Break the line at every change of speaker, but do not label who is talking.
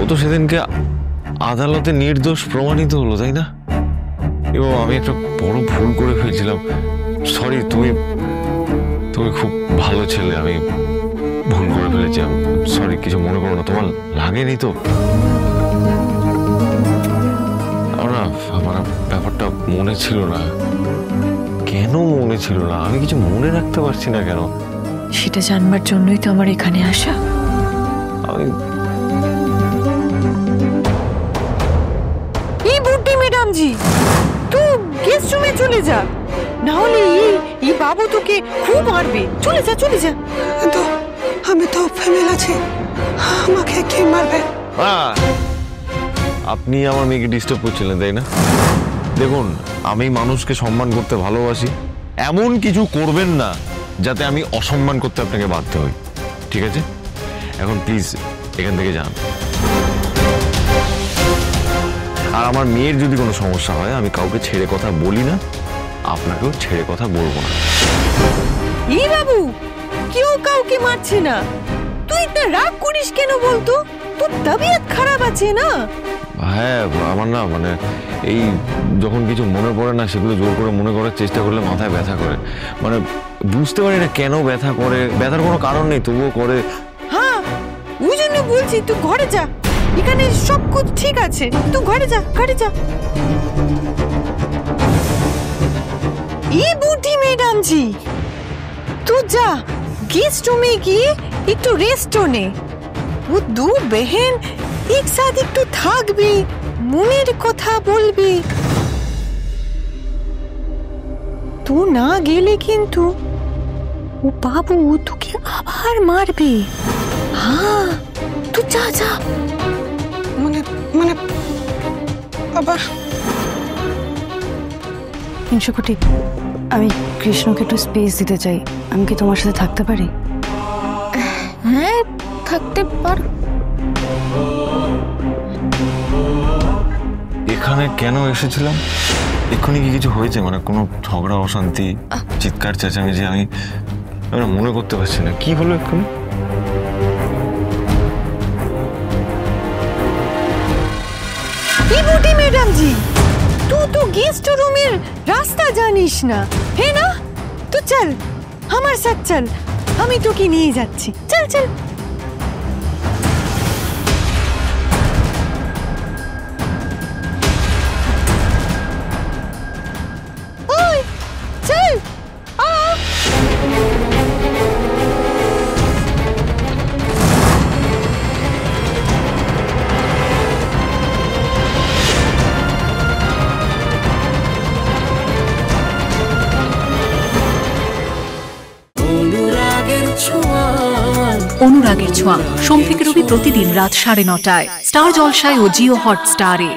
তো সেদিনকে আদালতে নির্দোষ প্রমাণিত হলো, তাই না? এবং আমি একটা বড় ভুল করে ফেলছিলাম। সরি, তুমি খুব ভালো ছেলে, আমি ভুল করে ফেলেছি। সরি, কিছু মনে করো না। তোমার লাগেনি তো? আমার ব্যাপারটা মনে ছিল না। কেন মনে ছিল না? আমি কিছু মনে রাখতে পারছি না কেন?
সেটা জানবার জন্যই তো আমার এখানে আসা।
এই বুদ্ধি ম্যাডাম জি, তুই গেস্ট রুমে চলে যা, না হলে এই বাবু তোকে খুব মারবে। চলে যা চলে যা।
তো আমি তো ফ্যামিলি আছি, আমাকে কে মারবে?
আপনি আমার মেয়েকে ডিস্টার্ব করছিলেন, তাই না? দেখুন, আমি মানুষকে সম্মান করতে ভালোবাসি। এমন কিছু করবেন না যাতে আমি অসম্মান করতে আপনাকে বাধ্য হই, ঠিক আছে? এখন প্লিজ এখান থেকে যান। আর আমার মেয়ের যদি কোনো সমস্যা হয়, আমি কাউকে ছেড়ে কথা বলি না, আপনাকেও ছেড়ে কথা বলবো না।
এই বাবু, কেউ কাউকে মারছে না। তুই তো রাগ করিস কেন বলতো? তোর তবিয়ত খারাপ আছে না?
হ্যাঁ, আমার না মানে এই যখন কিছু মনে পড়ে না, সেগুলো জোর করে মনে করার চেষ্টা করলে মাথায় ব্যথা করে। মানে বুঝতে পারি না কেন ব্যথা করে, ব্যথার কোনো কারণ নেই, তবুও করে।
হ্যাঁ, ওই জন্য বলছি তুই ঘরে যা, এখানে সব কিছু ঠিক আছে। তুই ঘরে যা, ঘরে যা। এই বুদ্ধি ম্যাডাম জি, তুই যা गेस्ट रूमे গিয়ে একটু রেস্ট নে। ও দু বহন একসাথে একটু থাকবি, মনের কথা বলবি। তুই না গেলে কিন্তু ও বাবু তোকে আবার মারবে। হ্যাঁ, তুই যা যা।
মানে মানে আবার
300 কোটি, আমি কৃষ্ণকে একটু স্পেস দিতে চাই। আমি কি তোমার সাথে থাকতে পারি?
হ্যাঁ, থাকতে পার।
এখানে কেন এসেছিলাম? এক্ষুনি কি কিছু হয়েছে? মানে কোনো ঝগড়া, অশান্তি, চিৎকার চেঁচামেচি? আমি মনে করতে পারছি না কি হলো এক্ষুনি।
বুদ্ধি ম্যাডাম জি, তুই তো गेस्ट রুমের রাস্তা জানিস না, হ্যাঁ না? তো চল আমার সাথে চল, আমি তোকে নিয়ে যাচ্ছি। চল চল। ওই চল আ।
অনুরাগের ছোঁয়া সোম থেকে রবি প্রতিদিন রাত 9:30টায় স্টার জলসায় ও জিও হটস্টারে।